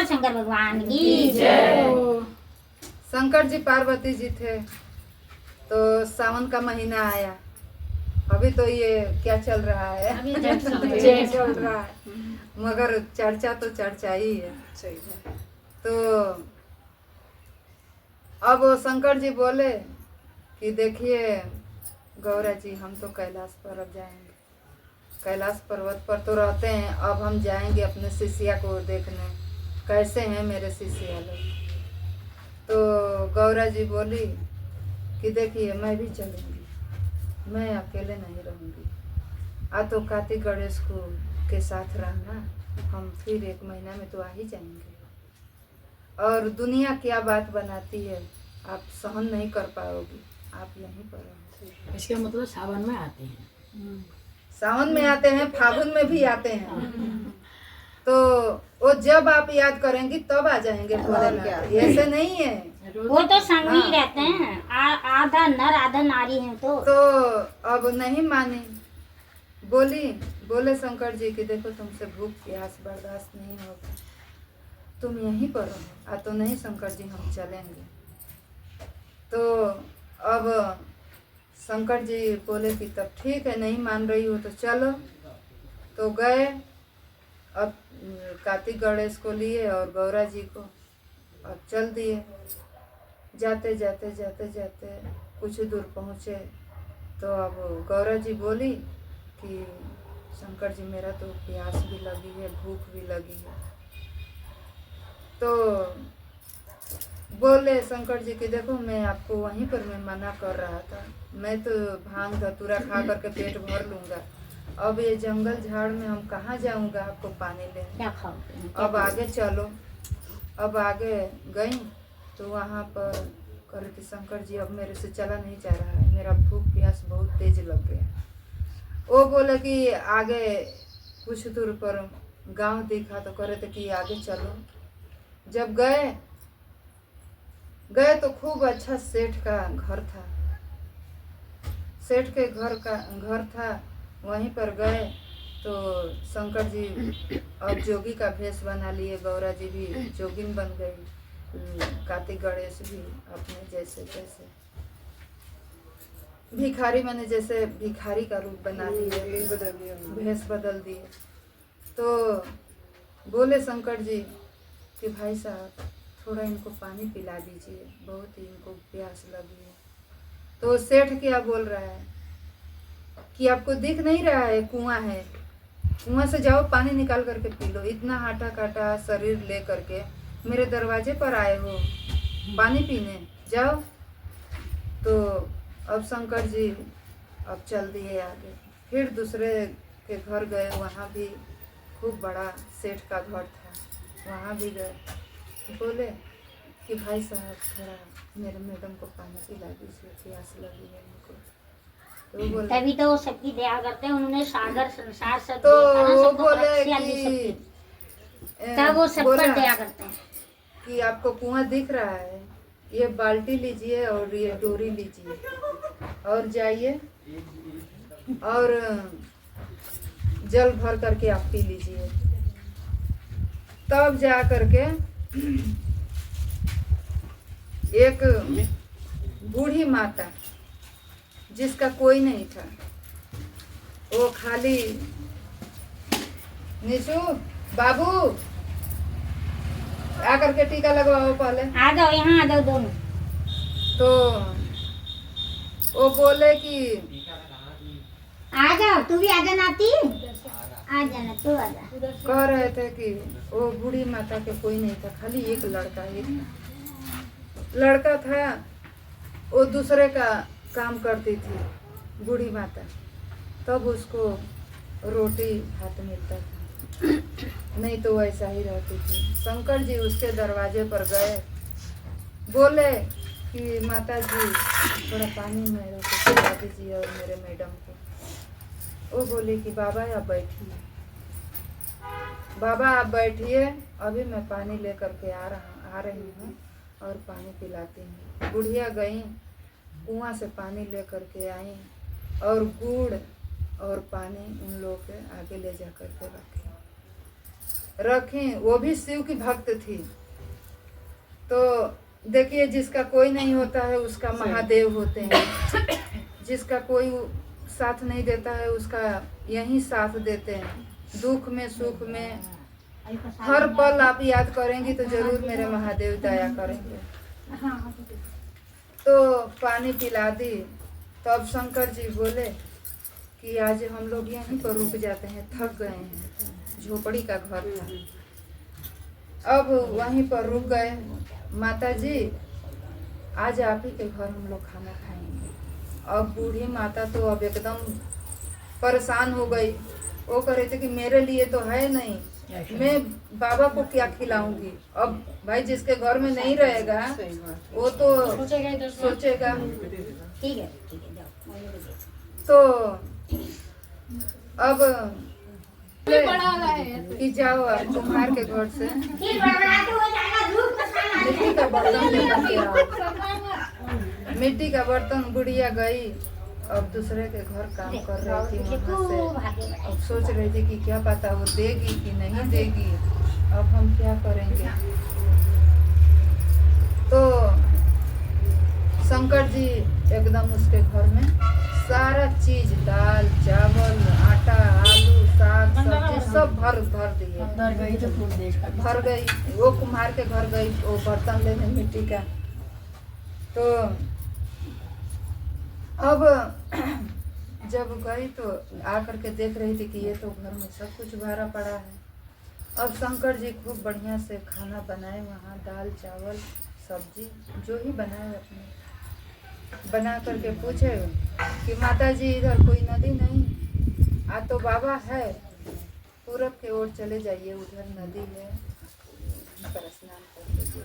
बोल शंकर भगवान की जय। शंकर जी पार्वती जी थे तो सावन का महीना आया। अभी तो ये क्या चल रहा है, अभी चल रहा है, मगर चर्चा तो चर्चा ही है। तो अब वो शंकर जी बोले कि देखिए गौरा जी, हम तो कैलाश पर्वत जाएंगे, कैलाश पर्वत पर तो रहते हैं, अब हम जाएंगे अपने शिष्या को देखने कैसे हैं मेरे शिष्या लोग। तो गौरा जी बोली कि देखिए मैं भी चलूँगी, मैं अकेले नहीं रहूँगी। तो कार्तिक गणेश को के साथ रहना, हम फिर 1 महीना में तो आ ही जाएंगे। और दुनिया क्या बात बनाती है आप सहन नहीं कर पाओगी, आप यहीं पर रहो। इसका मतलब सावन में आते हैं, सावन में आते हैं, फागुन में भी आते हैं। तो वो जब आप याद करेंगी तब आ जाएंगे भोलेनाथ, ऐसे नहीं है। वो तो संग ही रहते हैं, आधा नर आधा नारी है। तो अब नहीं मानी, बोले शंकर जी कि देखो तुमसे भूख प्यास बर्दाश्त नहीं होगा, तुम यहीं पर रहो। तो नहीं शंकर जी, हम चलेंगे। तो अब शंकर जी बोले कि तब ठीक है, नहीं मान रही हो तो चलो। तो गए, अब कार्तिक गणेश को लिए और गौरा जी को अब चल दिए। जाते जाते जाते जाते कुछ दूर पहुँचे तो अब गौरा जी बोली कि शंकर जी मेरा तो प्यास भी लगी है, भूख भी लगी है। तो बोले शंकर जी कि देखो मैं आपको वहीं पर मैं मना कर रहा था, मैं तो भांग धतूरा खा करके पेट भर लूँगा, अब ये जंगल झाड़ में हम कहाँ जाऊँगा आपको पानी लेने, क्या खाओगे? अब आगे चलो। अब आगे गई तो वहाँ पर कर कि शंकर जी अब मेरे से चला नहीं जा रहा है, मेरा भूख प्यास बहुत तेज लग गया। वो बोले कि आगे कुछ दूर पर गांव दिखा तो करे थे कि आगे चलो। जब गए तो खूब अच्छा सेठ का घर था, सेठ के घर था। वहीं पर गए तो शंकर जी अब जोगी का भेष बना लिए, गौरा जी भी जोगिन बन गई, कार्तिक गणेश भी अपने जैसे जैसे भिखारी, मैंने जैसे भिखारी का रूप बना दिए, भेष बदल दिए। तो बोले शंकर जी कि भाई साहब थोड़ा इनको पानी पिला दीजिए, बहुत ही इनको प्यास लगी है। तो सेठ क्या बोल रहा है कि आपको दिख नहीं रहा है कुआं है, कुआं से जाओ पानी निकाल करके पी लो, इतना हाटा काटा शरीर ले करके मेरे दरवाजे पर आए हो पानी पीने, जाओ। तो अब शंकर जी अब चल दिए आगे, फिर दूसरे के घर गए, वहाँ भी खूब बड़ा सेठ का घर था, वहाँ भी गए। बोले कि भाई साहब थोड़ा मेरे मैडम को पानी पिला दीजिए, प्यास लगी है उनको। तो बोले तभी तो वो सबकी दया करते हैं, उन्होंने सागर संसार सब तो देखा ना, वो सबको बोले रक्षा दी कि सबकी, तब वो सब पर दया करते हैं। कि आपको कुआं दिख रहा है, ये बाल्टी लीजिए और ये डोरी लीजिए और जाइए और जल भर करके आप पी लीजिए। तब जा करके एक बूढ़ी माता जिसका कोई नहीं था, वो खाली निशु बाबू आकर के टीका लगवाओ पहले। आ जाओ, यहाँ आ जाओ दोनों। तो वो बोले कि आ जाओ, तू भी आ जा नाती, आ जाना, तू आ जा। कह रहे थे कि वो बूढ़ी माता के कोई नहीं था, खाली एक लड़का था। वो दूसरे का काम करती थी बूढ़ी माता, तब उसको रोटी भात मिलता था, नहीं तो वैसा ही रहती थी। शंकर जी उसके दरवाजे पर गए, बोले कि माता जी थोड़ा पानी मेरे को पिला दीजिए और मेरे मैडम को। वो बोले कि बाबा आप बैठिए, बाबा आप बैठिए, अभी मैं पानी लेकर के आ रही हूँ और पानी पिलाती हूँ। बुढ़िया गई, कुआं से पानी लेकर के आई और गुड़ और पानी उन लोग के आगे ले जा कर के रखे। रखी, वो भी शिव की भक्त थी। तो देखिए, जिसका कोई नहीं होता है उसका महादेव होते हैं, जिसका कोई साथ नहीं देता है उसका यही साथ देते हैं। दुख में सुख में हर पल आप याद करेंगी तो जरूर मेरे महादेव दया करेंगे। तो पानी पिला दी। तब शंकर जी बोले कि आज हम लोग यहीं पर रुक जाते हैं, थक गए हैं। झोपड़ी का घर था। अब वहीं पर रुक गए। माता जी, आज आप ही के घर हम लोग खाना खाएंगे। अब बूढ़ी माता तो अब एकदम परेशान हो गई। वो कह रहे थे कि मेरे लिए तो है नहीं, मैं बाबा को क्या खिलाऊंगी। अब भाई जिसके घर में नहीं रहेगा वो तो सोचेगा। ठीक है जाओ। तो अब कि जाओ आप कुम्हार के घर से मिट्टी का बर्तन लेकर के आओ। मिट्टी का बर्तन बुढ़िया गई। अब दूसरे के घर काम कर रही थी वहाँ से। अब सोच रही थी कि क्या पता वो देगी कि नहीं देगी, अब हम क्या करेंगे। तो शंकर जी एकदम उसके घर में सारा चीज, दाल चावल आटा आलू साग सब्जी सब भर दिए। अंदर गई तो फूल देश का भर गई। वो कुम्हार के घर गई वो बर्तन लेने मिट्टी का। तो अब जब गई तो आकर के देख रही थी कि ये तो घर में सब कुछ भरा पड़ा है। अब शंकर जी खूब बढ़िया से खाना बनाए वहाँ, दाल चावल सब्जी जो ही बनाए अपने बना करके पूछे कि माता जी इधर कोई नदी नहीं? आज तो बाबा है, पूरब के ओर चले जाइए, उधर नदी है, पर स्नान कर लीजिए।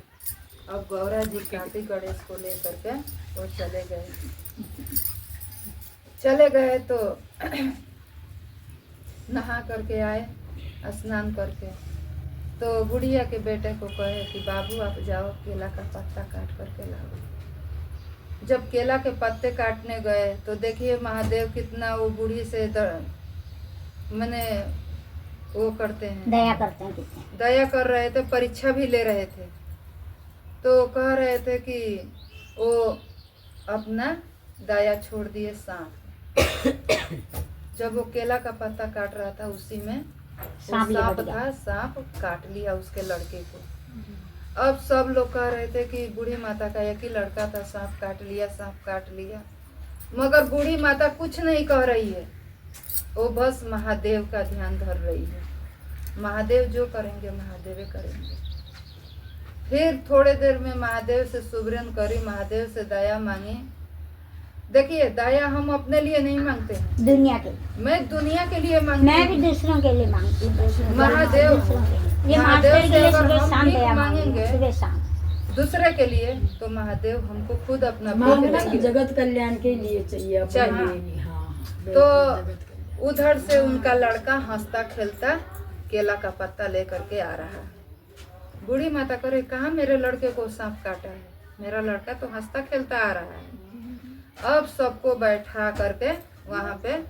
अब गौरा जी कार्तिक गणेश को ले करके वो चले गए तो नहा करके आए स्नान करके। तो बुढ़िया के बेटे को कहे कि बाबू आप जाओ केला का पत्ता काट करके लाओ। जब केला के पत्ते काटने गए तो देखिए महादेव कितना वो बूढ़ी से मैंने वो करते हैं, दया करते हैं कितने। दया कर रहे थे, परीक्षा भी ले रहे थे। तो कह रहे थे कि वो अपना दया छोड़ दिए सांप। जब वो केला का पत्ता काट रहा था उसी में सांप सांप था, सांप काट लिया उसके लड़के को। अब सब लोग कह रहे थे कि बूढ़ी माता का एक ही लड़का था, सांप काट लिया, सांप काट लिया। मगर बूढ़ी माता कुछ नहीं कह रही है, वो बस महादेव का ध्यान धर रही है। महादेव जो करेंगे महादेव करेंगे। फिर थोड़े देर में महादेव से सुबरन करी, महादेव से दया मांगी। देखिए दया हम अपने लिए नहीं मांगते हैं, दुनिया के, मैं दुनिया के लिए मांगती मैं हूँ। भी दूसरों के लिए मांगती हूँ। महादेव ये महादेव मास्टर के से लिए अगर सुबह हम शाम भीख दया मांगेंगे मांगेंगे, सुबह शाम दूसरे के लिए तो महादेव हमको खुद अपना भीख मांगना देंगे। जगत कल्याण के लिए चाहिए अपने चाहिए। लिए नहीं। हाँ तो बिल्कुल, जगत कल्याण। उधर से उनका लड़का हंसता खेलता केला का पत्ता लेकर के आ रहा है। बूढ़ी माता करे कहाँ मेरे लड़के को सांप काटा है, मेरा लड़का तो हंसता खेलता आ रहा है। अब सबको बैठा करके वहाँ पे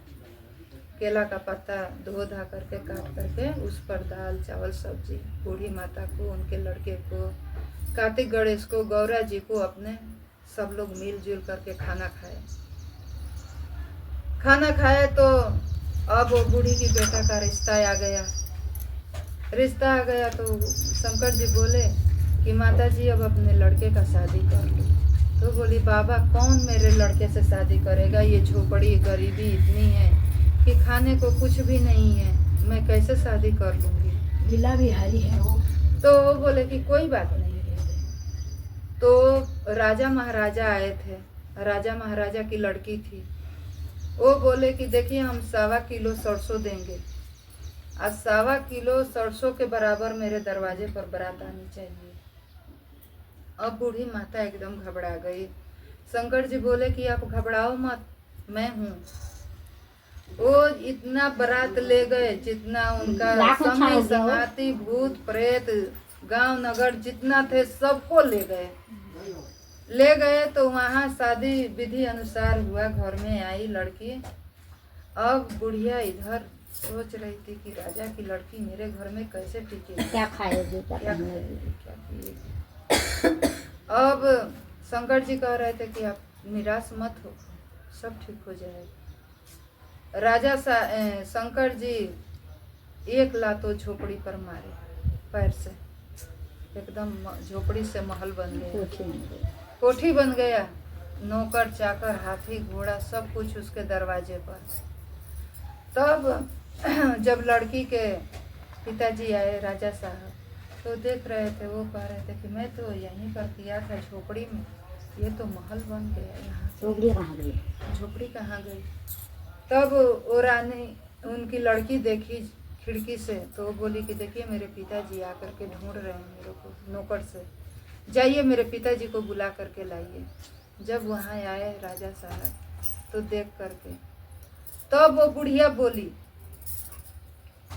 केला का पत्ता धो धा करके काट करके उस पर दाल चावल सब्जी बूढ़ी माता को, उनके लड़के को, कार्तिक गणेश को, गौरा जी को, अपने सब लोग मिलजुल करके खाना खाए। खाना खाए तो अब वो बूढ़ी की बेटा का रिश्ता आ गया। रिश्ता आ गया तो शंकर जी बोले कि माता जी अब अपने लड़के का शादी कर लो। तो बोली बाबा कौन मेरे लड़के से शादी करेगा, ये झोपड़ी गरीबी इतनी है कि खाने को कुछ भी नहीं है, मैं कैसे शादी कर लूँगी। लीला बिहारी है वो। तो वो बोले कि कोई बात नहीं। तो राजा महाराजा आए थे, राजा महाराजा की लड़की थी। वो बोले कि देखिए हम 1.25 किलो सरसों देंगे, आज 1.25 किलो सरसों के बराबर मेरे दरवाजे पर बारात आनी चाहिए। अब बूढ़ी माता एकदम घबरा गई। शंकर जी बोले कि आप घबराओ मत, मैं हूँ। वो इतना बारात ले गए जितना उनका समय संगाती भूत प्रेत गांव नगर जितना थे सबको ले गए। तो वहाँ शादी विधि अनुसार हुआ, घर में आई लड़की। अब बुढ़िया इधर सोच रही थी कि राजा की लड़की मेरे घर में कैसे टिकेगी, क्या खाएगी, क्या क्या पहनेगी। खाएगी, क्या पिएगी। अब शंकर जी कह रहे थे कि आप निराश मत हो, सब ठीक हो जाएगा। राजा शंकर जी एक लातो झोपड़ी पर मारे पैर से, एकदम झोपड़ी से महल बन गया, कुछ नहीं। कोठी बन गया। नौकर चाकर हाथी घोड़ा सब कुछ उसके दरवाजे पर। तब जब लड़की के पिताजी आए राजा साहब, तो देख रहे थे, वो कह रहे थे कि मैं तो यहीं पर किया था झोपड़ी में, ये तो महल बन गया, यहाँ झोपड़ी कहाँ गई। झोपड़ी कहाँ गई। तब वो रानी उनकी लड़की देखी खिड़की से, तो वो बोली कि देखिए मेरे पिताजी आकर के ढूंढ रहे हैं मेरे को, नौकर से जाइए मेरे पिताजी को बुला करके लाइए। जब वहाँ आए राजा साहब तो देख करके, तब वो बुढ़िया बोली,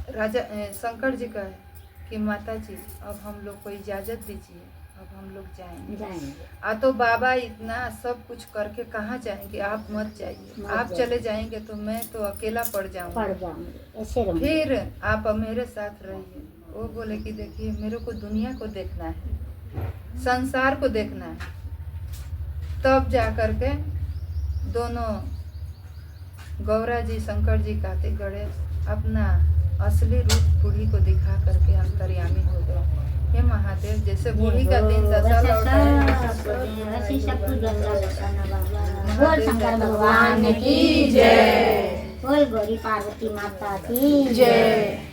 राजा शंकर जी कहे कि माता जी अब हम लोग को इजाज़त दीजिए, अब हम लोग जाएंगे। तो बाबा इतना सब कुछ करके कहाँ जाएंगे, आप मत जाइए, आप चले जाएंगे तो मैं तो अकेला पड़ जाऊंगा, ऐसे रहूंगी। फिर आप मेरे साथ रहिए। वो बोले कि देखिए मेरे को दुनिया को देखना है, संसार को देखना है। तब जा करके दोनों गौरा जी शंकर जी कार्तिक गणेश अपना असली रूप बूढ़ी को दिखा करके अंतर्यामी हो गए। हे महादेव, जैसे बूढ़ी का दिन दशा लौटा बोल शंकर भगवान की जय, बोल गौरी पार्वती माता की जय।